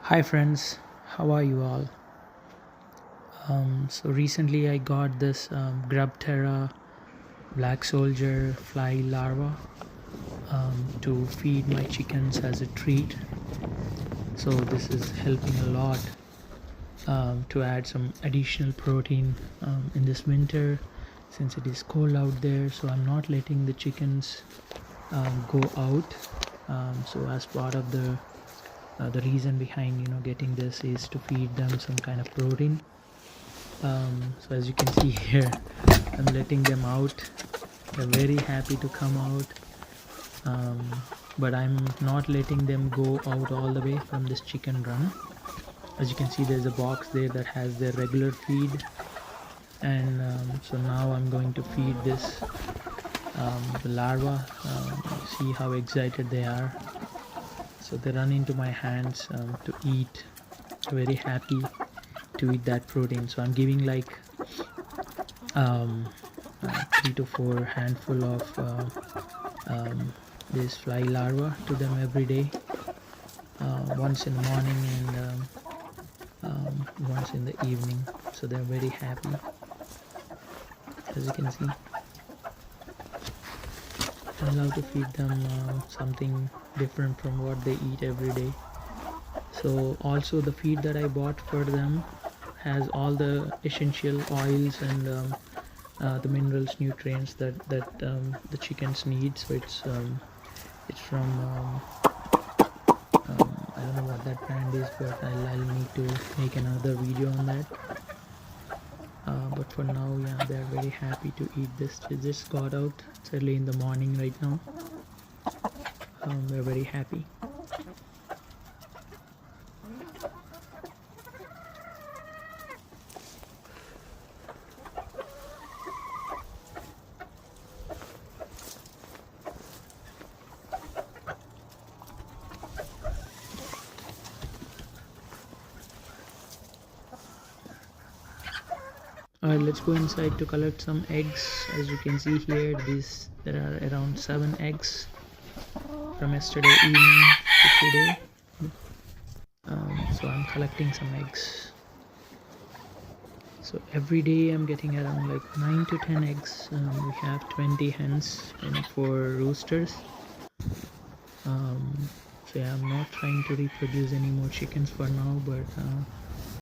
Hi friends, how are you all? So recently I got this Grub Terra black soldier fly larva to feed my chickens as a treat. So this is helping a lot to add some additional protein in this winter since it is cold out there. So I'm not letting the chickens go out. So as part of the reason behind getting this is to feed them some kind of protein. So as you can see here, I'm letting them out. They're very happy to come out, but I'm not letting them go out all the way from this chicken run. As you can see, there's a box there that has their regular feed, and so now I'm going to feed this the larva. See how excited they are. So they run into my hands to eat. They're very happy to eat that protein. So I'm giving like 3 to 4 handful of this fly larva to them every day, once in the morning and once in the evening. So they're very happy, as you can see. I love to feed them something different from what they eat every day. So also the feed that I bought for them has all the essential oils and the minerals, nutrients that the chickens need. So it's from I don't know what that brand is, but I'll need to make another video on that. But for now, yeah, they're very happy to eat this. They just got out. It's early in the morning right now. They're very happy. Alright, let's go inside to collect some eggs. As you can see here, there are around 7 eggs from yesterday evening to today. So I'm collecting some eggs. So every day I'm getting around like 9 to 10 eggs. We have 20 hens and 4 roosters. So yeah, I'm not trying to reproduce any more chickens for now, but